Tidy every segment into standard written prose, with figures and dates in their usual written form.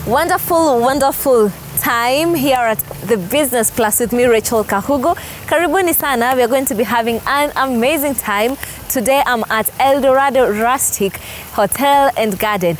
Wonderful, wonderful time here at the Business Plus with me, Rachel Kahugu. Karibuni sana. We are going to be having an amazing time. Today I'm at Eldorado Rustic Hotel and Garden.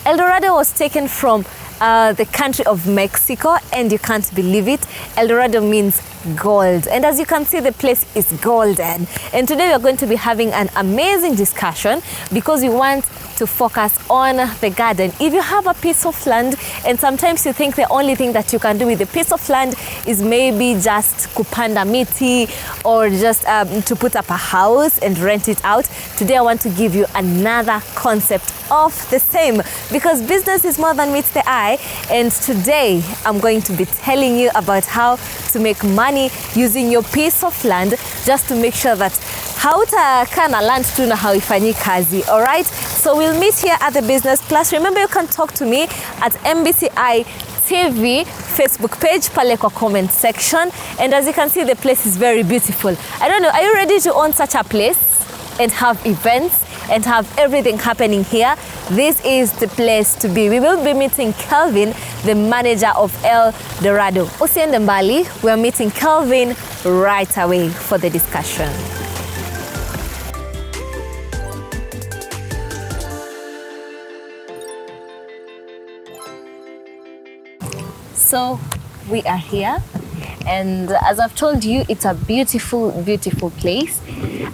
Eldorado was taken from the country of Mexico, and you can't believe it. Eldorado means gold, and as you can see, the place is golden. And today we are going to be having an amazing discussion because we want to focus on the garden. If you have a piece of land and sometimes you think the only thing that you can do with the piece of land is maybe just kupanda miti or just to put up a house and rent it out, today I want to give you another concept of the same, because business is more than meets the eye. And today I'm going to be telling you about how to make money using your piece of land, just to make sure that hautakaa na land tu na hauifanyi kazi. All right, so we'll meet here at the Business Plus. Remember, you can talk to me at MBCI TV Facebook page pale kwa comment section. And as you can see, the place is very beautiful. I don't know, are you ready to own such a place and have events and have everything happening here? This is the place to be. We will be meeting Kelvin, the manager of Eldorado. Usiende mbali, we are meeting Kelvin right away for the discussion. So we are here, and as I've told you, it's a beautiful, beautiful place.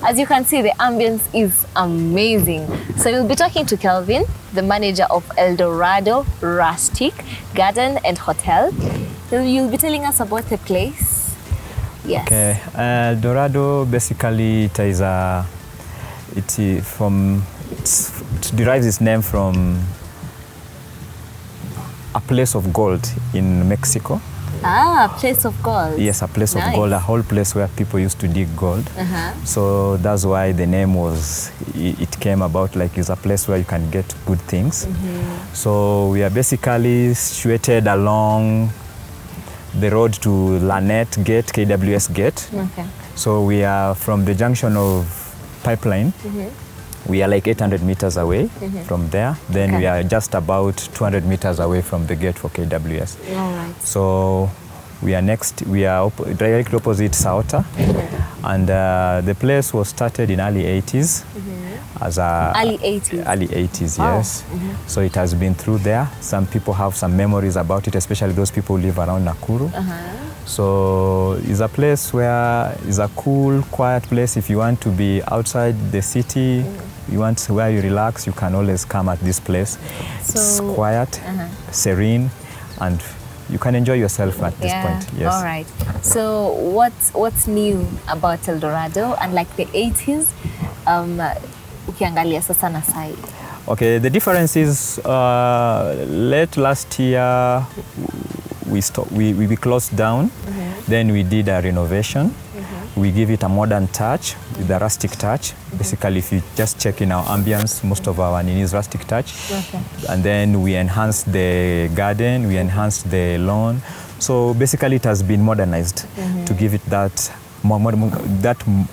As you can see, the ambience is amazing. So we'll be talking to Kelvin, the manager of Eldorado Rustic Garden and Hotel. So you'll be telling us about the place. Yes. Okay. Dorado basically it derives its name from a place of gold in Mexico. Ah, a place of gold. Yes, a place of gold, a whole place where people used to dig gold. So that's why the name it came about, like it's a place where you can get good things. So we are basically situated along the road to Lanet Gate, KWS Gate. Okay. So we are from the junction of Pipeline. We are like 800 meters away from there. Then we are just about 200 meters away from the gate for KWS. All right. So we are directly opposite Sauta. And the place was started in early 80s. As early 80s? Early 80s, yes. So it has been through there. Some people have some memories about it, especially those people who live around Nakuru. So it's a place where it's a cool, quiet place. If you want to be outside the city, you want where you relax, you can always come at this place. So, it's quiet, serene, and you can enjoy yourself at this point. Yes. All right. So what's new about Eldorado? And like the 80s, ukiangalia sasa na side. Okay, the difference is late last year we closed down. Then we did a renovation. We give it a modern touch with a rustic touch. Basically, if you just check in our ambience, most of our is rustic touch. And then we enhanced the garden, we enhanced the lawn. So basically, it has been modernized to give it that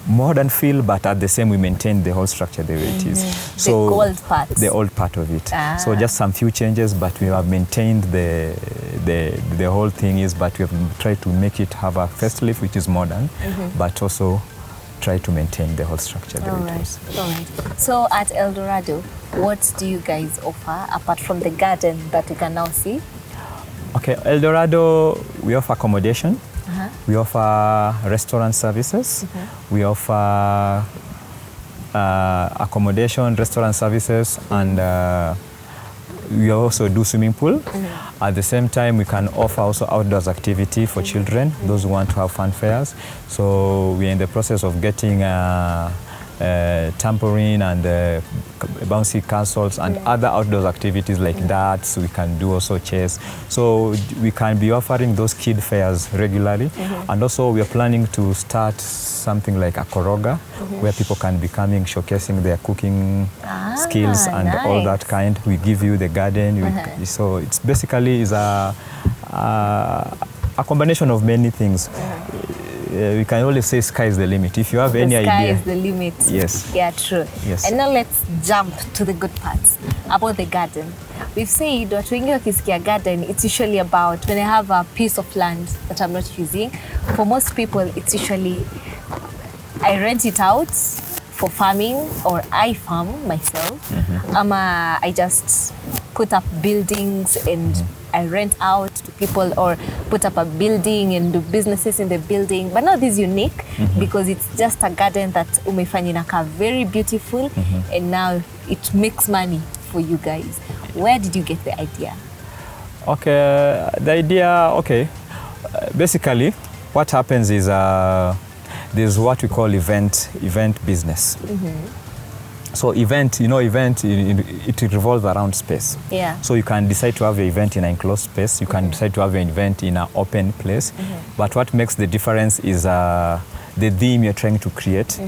modern feel, but at the same we maintain the whole structure the way it is. So the old part. The old part of it. So just some few changes, but we have maintained the whole thing is, but we have tried to make it have a facelift which is modern, but also try to maintain the whole structure the way it is. All right. So at Eldorado, what do you guys offer apart from the garden that we can now see? Okay, Eldorado, we offer accommodation. We offer restaurant services. We offer accommodation, restaurant services, and we also do swimming pool. At the same time, we can offer also outdoors activity for children, those who want to have fun fairs. So we're in the process of getting trampoline and bouncy castles and other outdoor activities like darts. We can do also chess. So we can be offering those kid fairs regularly. And also we are planning to start something like a koroga, where people can be coming, showcasing their cooking skills and all that kind. We give you the garden. So it's basically is a combination of many things. we can always say sky is the limit. If you have any idea. Sky is the limit. Yes. Yeah, true. Yes. And now let's jump to the good parts about the garden. We've said watu wengi wakisikia garden, it's usually about when I have a piece of land that I'm not using. For most people, it's usually I rent it out for farming, or I farm myself. I just put up buildings and I rent out to people, or put up a building and do businesses in the building. But now this is unique because it's just a garden that umefanya inaka very beautiful, and now it makes money for you guys. Where did you get the idea? Okay, the idea, okay. Basically, what happens is there's what we call event business. So event, it revolves around space. Yeah. So you can decide to have an event in an enclosed space. You can decide to have an event in an open place. But what makes the difference is the theme you're trying to create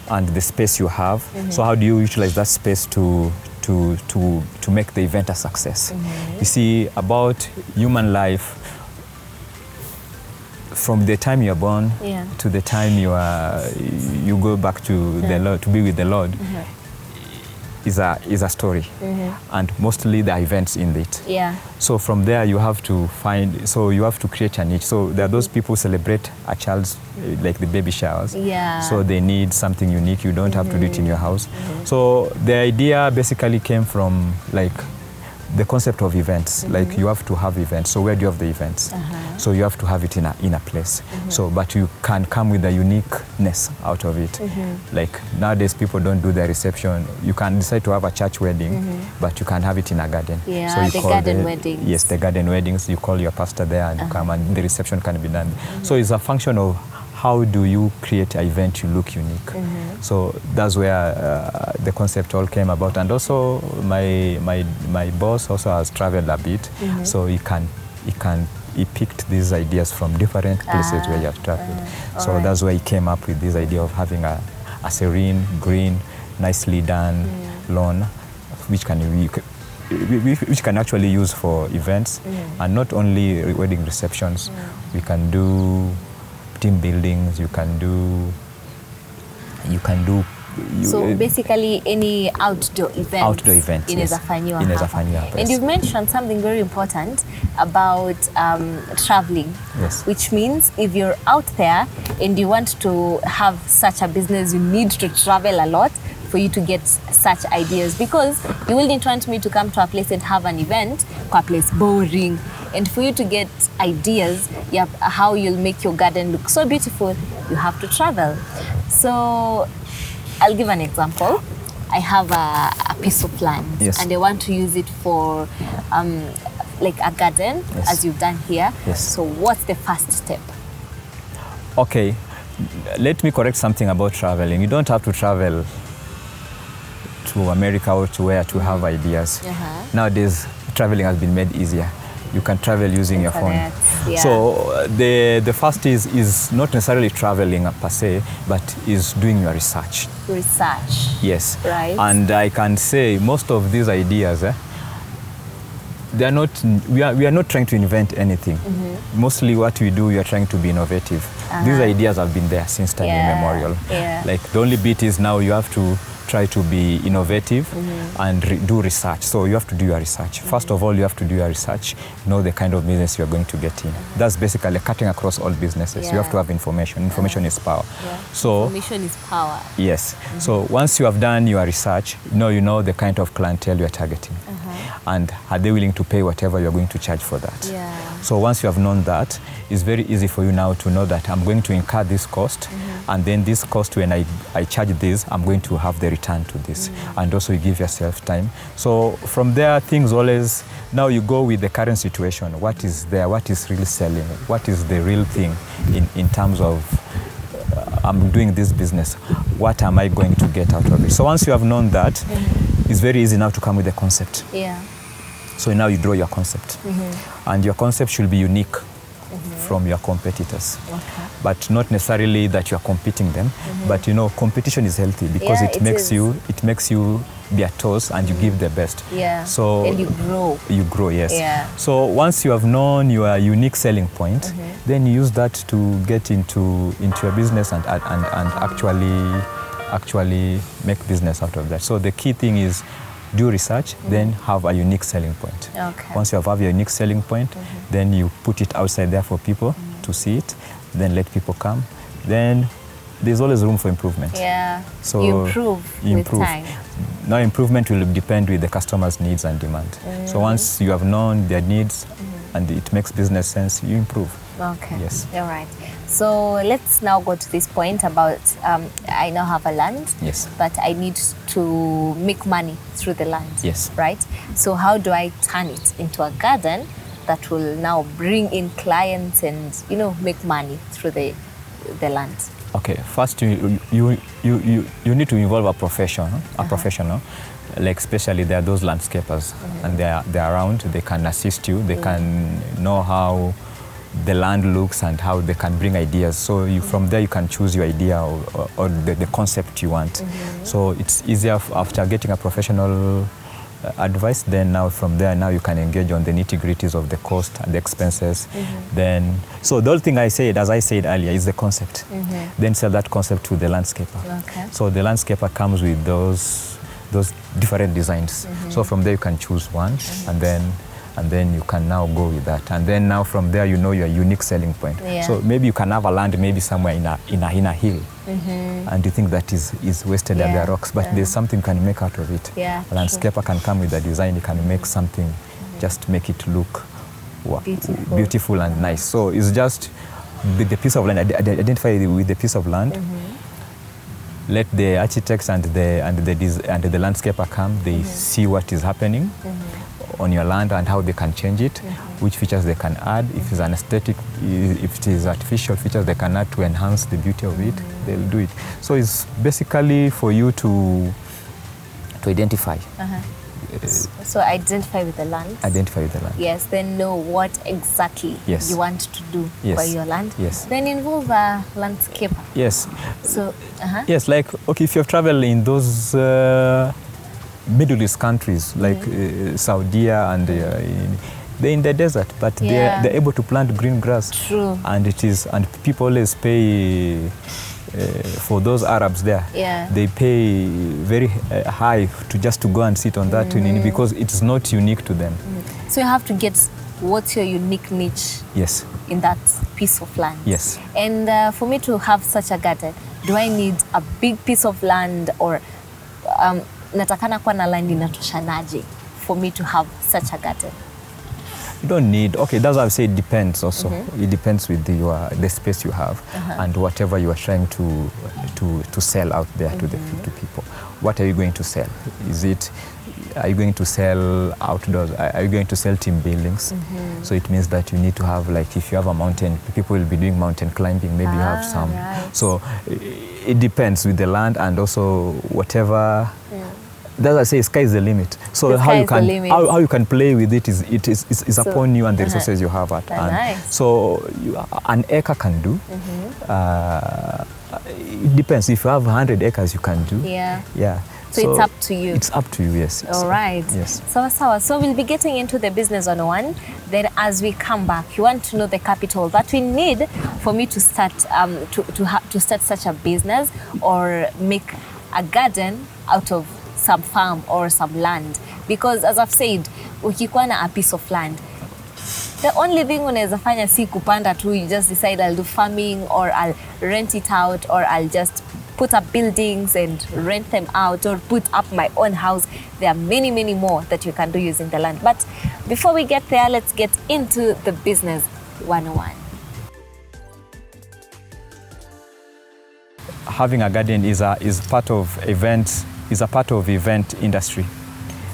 and the space you have. So how do you utilize that space to make the event a success? You see, about human life, from the time you're born to the time you go back to the Lord, to be with the Lord, is a story, and mostly the events in it. Yeah. So from there you have to create a niche. So there are those people who celebrate a child's, like the baby showers. Yeah. So they need something unique. You don't have to do it in your house. So the idea basically came from like the concept of events. Like you have to have events. So where do you have the events? So you have to have it in a place. So, but you can come with a uniqueness out of it. Like nowadays people don't do the reception. You can decide to have a church wedding, but you can have it in a garden. Yeah, so you the call garden weddings. Yes, the garden weddings. You call your pastor there and you come, and the reception can be done. So it's a function of how do you create an event to look unique. So that's where the concept all came about. And also my boss also has traveled a bit, so he picked these ideas from different places where he has traveled. So that's where he came up with this idea of having a serene, green, nicely done lawn, which can actually use for events, and not only wedding receptions. We can do team buildings. You can do. So basically any outdoor event inaweza fanyiwa hapa. And you've mentioned something very important about traveling, which means if you're out there and you want to have such a business, you need to travel a lot for you to get such ideas, because you wouldn't want me to come to a place and have an event, a place boring. And for you to get ideas, how you'll make your garden look so beautiful, you have to travel. So I'll give an example. I have a piece of land, and I want to use it for like a garden, as you've done here. So what's the first step? Okay, let me correct something about traveling. You don't have to travel to America or to where to have ideas. Nowadays, traveling has been made easier. You can travel using your phone. So the first is not necessarily traveling per se, but is doing your research. Yes. Right. And I can say most of these ideas, they are not. We are not trying to invent anything. Mostly, what we do, we are trying to be innovative. These ideas have been there since time immemorial. Like the only bit is now you have to try to be innovative and do research. So you have to do your research. First of all, you have to do your research, know the kind of business you're going to get in. That's basically cutting across all businesses. You have to have information. Information is power. So information is power. Yes. So once you have done your research, you know the kind of clientele you're targeting. And are they willing to pay whatever you're going to charge for that? So once you have known that, it's very easy for you now to know that I'm going to incur this cost, and then this cost, when I charge this, I'm going to have the return to this. And also you give yourself time. So from there, things always, now you go with the current situation. What is there? What is really selling? What is the real thing in terms of I'm doing this business? What am I going to get out of it? So once you have known that, it's very easy now to come with a concept. So now you draw your concept. And your concept should be unique from your competitors. But not necessarily that you are competing them, but competition is healthy because it makes you their toes and you give the best. Yeah. So and you grow. You grow, yes. Yeah. So once you have known your unique selling point, then you use that to get into your business and actually make business out of that. So the key thing is do research, then have a unique selling point. Okay. Once you have your unique selling point, then you put it outside there for people to see it, then let people come. Then there's always room for improvement. Yeah. So you improve with time. Now improvement will depend with the customer's needs and demand. So once you have known their needs and it makes business sense, you improve. Okay. Yes. All right. So let's now go to this point about I now have a land. Yes. But I need to make money through the land. Yes. Right? So how do I turn it into a garden that will now bring in clients and, you know, make money through the land? Okay, first you need to involve a professional, like especially there are those landscapers and they're around, they can assist you, they can know how the land looks and how they can bring ideas. So from there you can choose your idea or the concept you want. So it's easier after getting a professional advice, then now from there now you can engage on the nitty-gritties of the cost and the expenses. Then so the whole thing I said, as I said earlier, is the concept. Then sell that concept to the landscaper. Okay. So the landscaper comes with those different designs. So from there you can choose one and then you can now go with that. And then now from there you know your unique selling point. Yeah. So maybe you can have a land maybe somewhere in a hill. And you think that is wasted and there are rocks, but there's something you can make out of it. Yeah, a landscaper can come with a design, he can make something, just make it look beautiful and nice. So it's just the piece of land, identify with the piece of land. Let the architects and the landscaper come, they see what is happening on your land and how they can change it, which features they can add. If it's an aesthetic, if it is artificial features they can add to enhance the beauty of it, they'll do it. So it's basically for you to identify. So identify with the land. Identify with the land. Yes, then know what exactly you want to do for your land. Yes. Then involve a landscaper. Yes. So, yes, like, okay, if you've traveled in those Middle East countries like Saudi and they're in the desert, but they're able to plant green grass. True. And people always pay for those Arabs there. Yeah. They pay very high to go and sit on that because it's not unique to them. So you have to get what's your unique niche. Yes. In that piece of land. Yes. And for me to have such a garden, do I need a big piece of land or natakana kuwa na land inatoshanaje for me to have such a garden? You don't need, okay, that's why I say it depends also. It depends with the space you have and whatever you are trying to sell out there to people. What are you going to sell? Are you going to sell outdoors? Are you going to sell team buildings? So it means that you need to have, like, if you have a mountain, people will be doing mountain climbing, maybe you have some. Right. So it depends with the land and also whatever. That's why I say sky is the limit. So how you can play with it is upon you and the resources you have at hand. Nice. So an acre can do. It depends. If you have 100 acres, you can do. Yeah. Yeah. So it's up to you. It's up to you, yes. All right. Yes. So we'll be getting into the business 101. Then as we come back, you want to know the capital that we need for me to start to start such a business or make a garden out of some farm or some land. Because as I've said, ukikuwa na a piece of land, the only thing unaweza fanya si kupanda tu, you just decide I'll do farming or I'll rent it out or I'll just put up buildings and rent them out or put up my own house. There are many, many more that you can do using the land. But before we get there, let's get into the business 101. Having a garden is a part of event industry.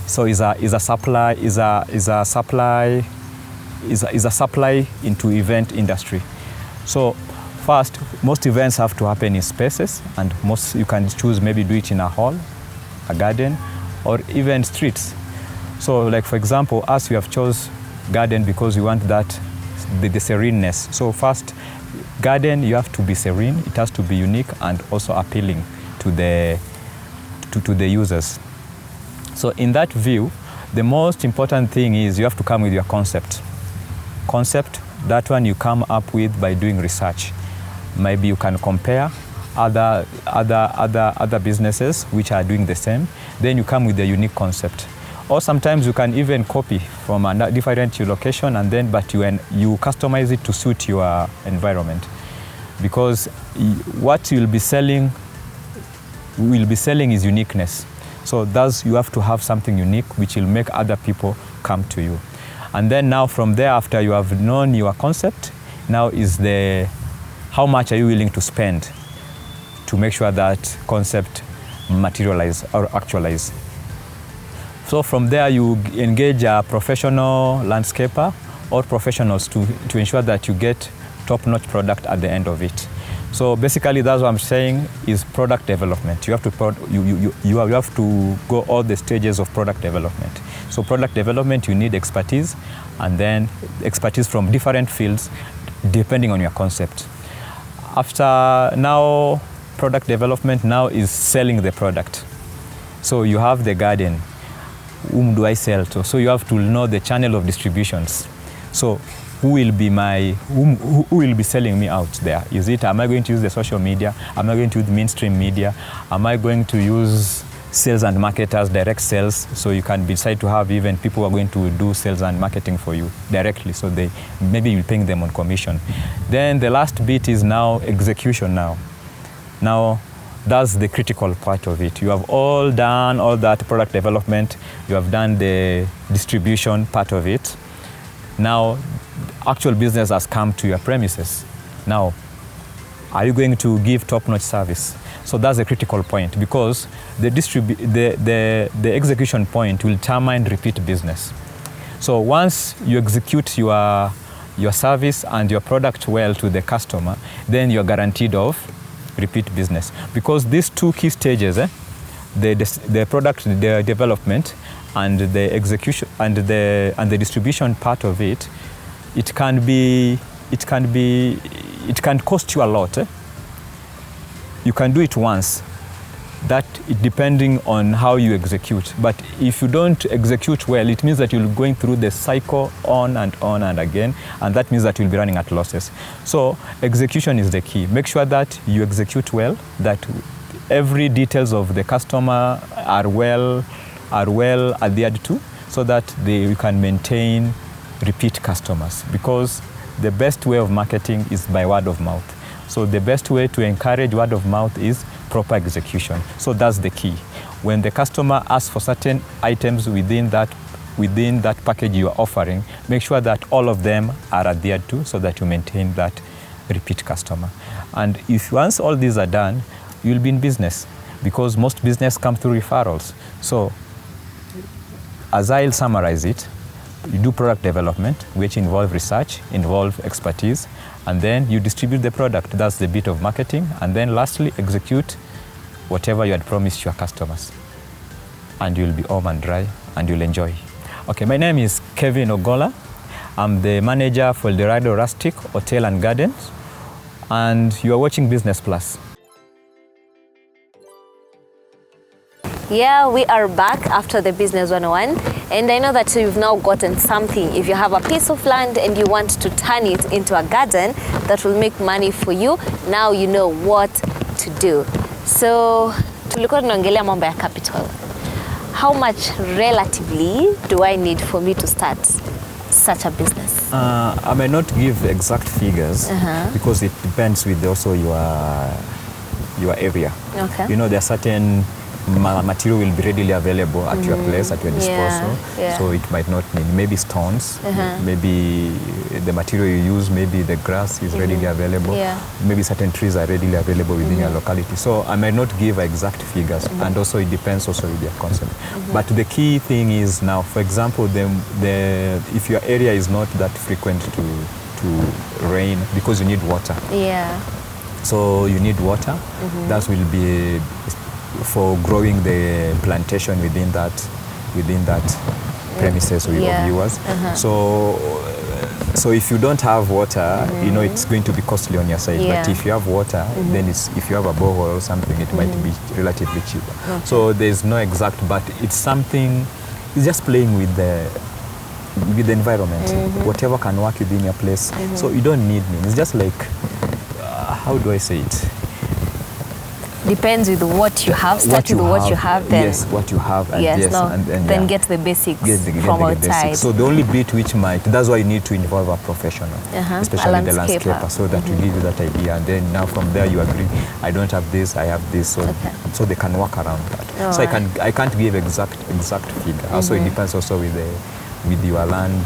So is a supply into event industry. So first, most events have to happen in spaces, and most you can choose, maybe do it in a hall, a garden, or even streets. So like, for example, us, we have chose garden because we want that the sereneness. So first, garden, you have to be serene, it has to be unique and also appealing to the users. So in that view, the most important thing is you have to come with your concept. Concept, that one you come up with by doing research. Maybe you can compare other businesses which are doing the same. Then you come with a unique concept. Or sometimes you can even copy from a different location, and then but you customize it to suit your environment. Because what you'll be selling is uniqueness. So thus you have to have something unique which will make other people come to you. And then now from there, after you have known your concept, now is how much are you willing to spend to make sure that concept materialize or actualize. So from there you engage a professional landscaper or professionals to ensure that you get top-notch product at the end of it. So basically that's what I'm saying is product development. You have to go all the stages of product development. So product development, you need expertise, and then expertise from different fields depending on your concept. After now, product development now is selling the product. So you have the garden. Whom do I sell to? So you have to know the channel of distributions. So who will be selling me out there? Am I going to use the social media? Am I going to use mainstream media? Am I going to use sales and marketers, direct sales? So you can decide to have even people who are going to do sales and marketing for you directly. So maybe you're paying them on commission. Then the last bit is now execution Now that's the critical part of it. You have all done all that product development. You have done the distribution part of it. Now, actual business has come to your premises. Now, are you going to give top-notch service? So that's the critical point, because the execution point will determine repeat business. So once you execute your service and your product well to the customer, then you're guaranteed of repeat business. Because these two key stages, the product the development and the execution and the distribution part of it, it can cost you a lot. You can do it once, that depending on how you execute. But if you don't execute well, it means that you're going through the cycle on and again, and that means that you'll be running at losses. So execution is the key. Make sure that you execute well, that every details of the customer are well adhered to, so that you can maintain repeat customers. Because the best way of marketing is by word of mouth. So the best way to encourage word of mouth is proper execution. So that's the key. When the customer asks for certain items within that package you are offering, make sure that all of them are adhered to, so that you maintain that repeat customer. And if once all these are done, you'll be in business, because most business come through referrals. So as I'll summarize it, you do product development, which involve research, involve expertise, and then you distribute the product. That's the bit of marketing. And then lastly, execute whatever you had promised your customers. And you'll be home and dry, and you'll enjoy. Okay, my name is Kevin Ogola. I'm the manager for Dorado Rustic Hotel and Gardens, and you are watching Business Plus. Yeah, we are back after the Business 101, and I know that you've now gotten something. If you have a piece of land and you want to turn it into a garden that will make money for you, now you know what to do. So, tulikuwa tunaongelea mambo ya capital. How much relatively do I need for me to start such a business? I may not give exact figures, because it depends with also your area. Okay. You know, there are certain material will be readily available at your place, at your disposal. Yeah. So it might not need, maybe stones, maybe the material you use, maybe the grass is readily available, maybe certain trees are readily available within your locality. So I might not give exact figures, and also it depends also with your concept. But the key thing is now, for example, if your area is not that frequent to rain, because you need water. Yeah. So you need water. That will be for growing the plantation within that premises with your viewers. So So if you don't have water, you know, it's going to be costly on your side. Yeah. But if you have water, then if you have a borehole or something, it might be relatively cheaper. So there's no exact, but it's something, it's just playing with the environment. Whatever can work within your place. So you don't need me. It's just like, how do I say it? Depends with what you have. Start with what you have, then yes, what you have, and then get the basics from outside. So the only bit which might, that's why you need to involve a professional, especially the landscaper, so that will give you that idea. And then now from there you agree, I don't have this, I have this, so they can work around that. So I can't give exact figure. Also it depends also with your land,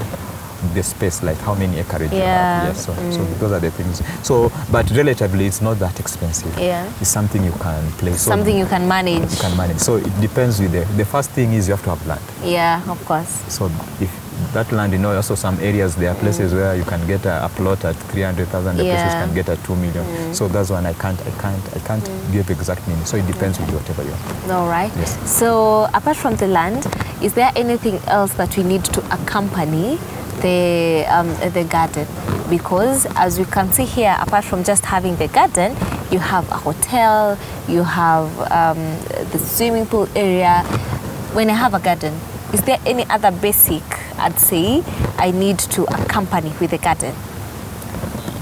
the space, like how many acreage you have. Yes, so those are the things. So, but relatively, it's not that expensive. It's something you can play. So something you can manage. You can manage. So it depends with the first thing is you have to have land. Yeah, of course. So if that land, you know, also some areas, there are places where you can get a plot at 300,000, the places can get at 2 million. So that's one I can't give exact meaning. So it depends with whatever you have. All right. Yes. So apart from the land, is there anything else that we need to accompany the garden? Because as you can see here, apart from just having the garden, you have a hotel, you have the swimming pool area. When I have a garden, is there any other basic, I'd say, I need to accompany with the garden?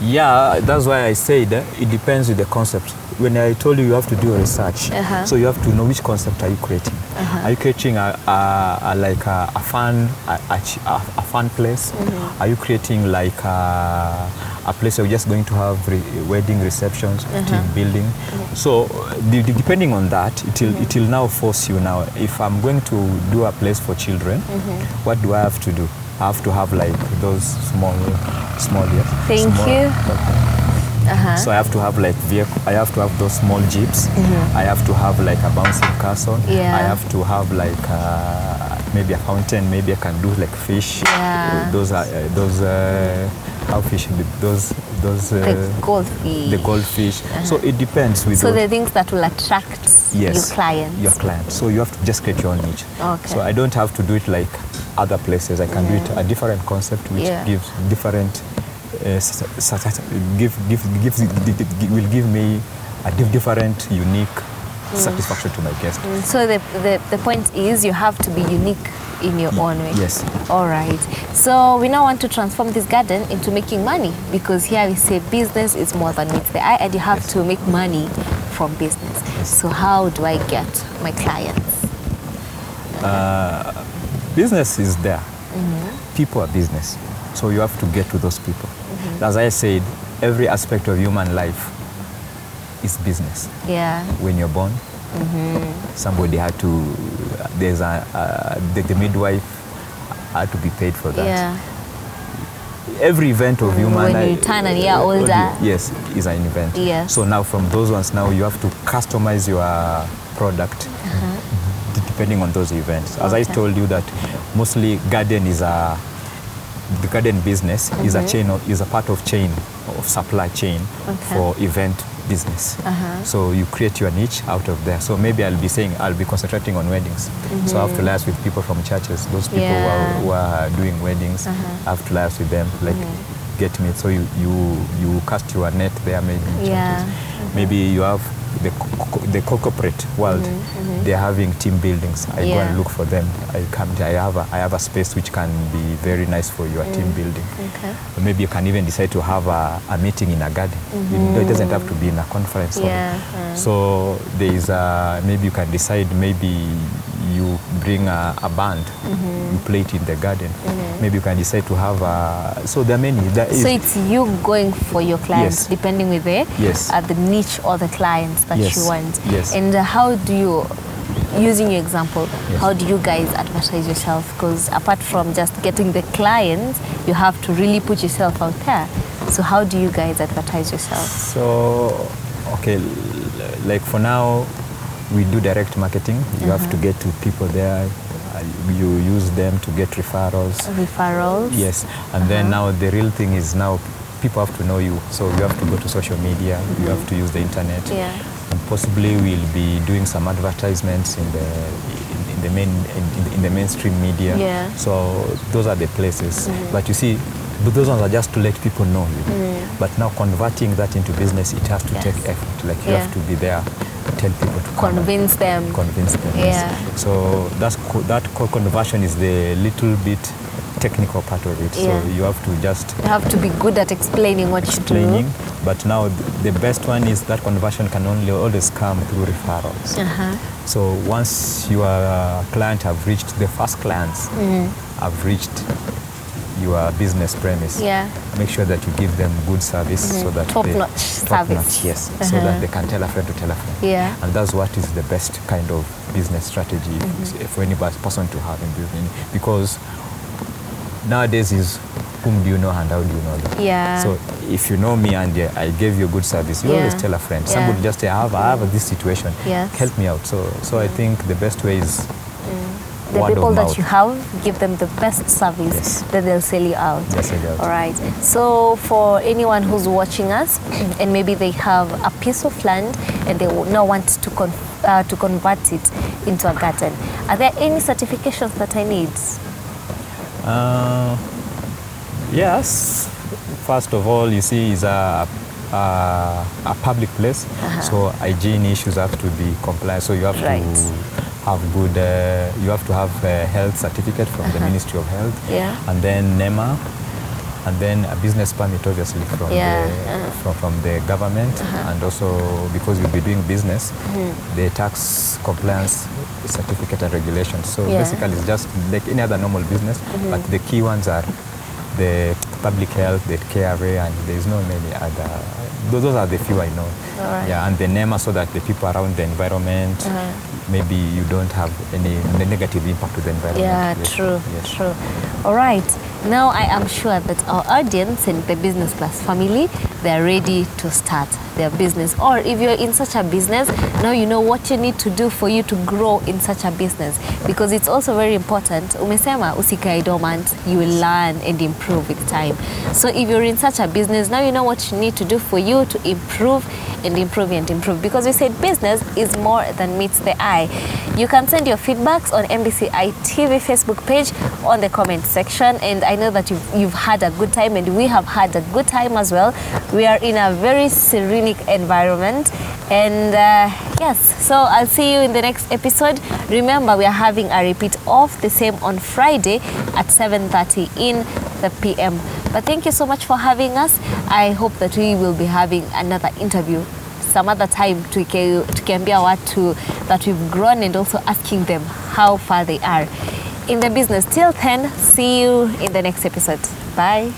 Yeah, that's why I said it depends with the concept. When I told you have to do research, so you have to know which concept are you creating. Are you creating like a fun place? Are you creating like a place where you're just going to have wedding receptions, team building? So depending on that, it will now force you now. If I'm going to do a place for children, what do I have to do? I have to have like those small yes. Thank you. So I have to have like I have to have those small jeeps. I have to have like a bouncing castle. I have to have like maybe a fountain. Maybe I can do like fish. Those how fish? Those the goldfish. The goldfish. So it depends with. So the things that will attract your clients. Your client. So you have to just create your own niche. So I don't have to do it like other places. I can do it a different concept which gives different. Will give me a different, unique satisfaction to my guest. So the point is you have to be unique in your own way. Yes. All right. So we now want to transform this garden into making money, because here we say business is more than meets the eye, and you have to make money from business. So how do I get my clients? Business is there. People are business. So you have to get to those people. As I said, every aspect of human life is business. When you're born, somebody had to, there's the midwife had to be paid for that. Every event of human life. When you turn a year older. Yes, is an event. So now from those ones, now you have to customize your product depending on those events. As I told you that mostly garden is the garden business is a part of chain of supply chain for event business. So you create your niche out of there. So maybe I'll be concentrating on weddings. So I have to liaise with people from churches, those people who are doing weddings. I have to liaise with them, like get me. So you cast your net there, maybe. Maybe you have the corporate world, they're having team buildings. I go and look for them. I have a space which can be very nice for your team building. Maybe you can even decide to have a meeting in a garden. It doesn't have to be in a conference hall. So there is maybe you can decide, maybe you bring a band, you play it in the garden. Maybe you can decide to have so there are many. So it's you going for your clients, depending with the niche or the clients that you want. And how do you, using your example, how do you guys advertise yourself? Because apart from just getting the clients, you have to really put yourself out there. So how do you guys advertise yourself? So, okay, like for now, we do direct marketing. You have to get to people there. You use them to get referrals. Yes. And then now the real thing is now people have to know you. So you have to go to social media. You have to use the internet. And possibly we'll be doing some advertisements in the mainstream media. So those are the places. But you see, But those ones are just to let people know you. But now converting that into business, it has to take effort. Like you have to be there, tell people to come convince them. Convince them. Yeah. Yes. So that conversion is the little bit technical part of it. Yeah. So you have to just... You have to be good at explaining what you do. But now the best one is that conversion can only always come through referrals. So once your client have reached, the first clients have reached your business premise, make sure that you give them good service so that top-notch service. Yes, so that they can tell a friend to tell a friend. Yeah. And that's what is the best kind of business strategy for any person to have in business. Because nowadays is whom do you know and how do you know them? Yeah. So if you know me and I gave you a good service, you always tell a friend. Somebody just say, I have this situation, help me out. So I think the best way is the people that you have, give them the best service, then they'll sell you out. Yes, all right. So for anyone who's watching us and maybe they have a piece of land and they now want to convert it into a garden, are there any certifications that I need? Yes. First of all, you see, is a public place, so hygiene issues have to be compliant. So you have to have good, you have to have a health certificate from the Ministry of Health, and then NEMA, and then a business permit, obviously, from the government, and also because you'll be doing business, the tax compliance certificate and regulations. So basically, it's just like any other normal business, but the key ones are the public health, the KRA, and there's no many other. Those are the few I know. Yeah, and the NEMA, so that the people around the environment, maybe you don't have any negative impact to the environment. Yeah, true, true. All right. Now I am sure that our audience and the Business Plus family, they're ready to start their business. Or if you're in such a business, now you know what you need to do for you to grow in such a business. Because it's also very important. Umesema usikae dormant, you will learn and improve with time. So if you're in such a business, now you know what you need to do for you to improve and improve and improve. Because we said business is more than meets the eye. You can send your feedbacks on MBCI TV Facebook page on the comment section. And I know that you've had a good time, and we have had a good time as well. We are in a very serene environment. And yes, so I'll see you in the next episode. Remember, we are having a repeat of the same on Friday at 7:30 in the PM. But thank you so much for having us. I hope that we will be having another interview some other time tukiambia watu that we've grown and also asking them how far they are in the business. Till then, see you in the next episode. Bye.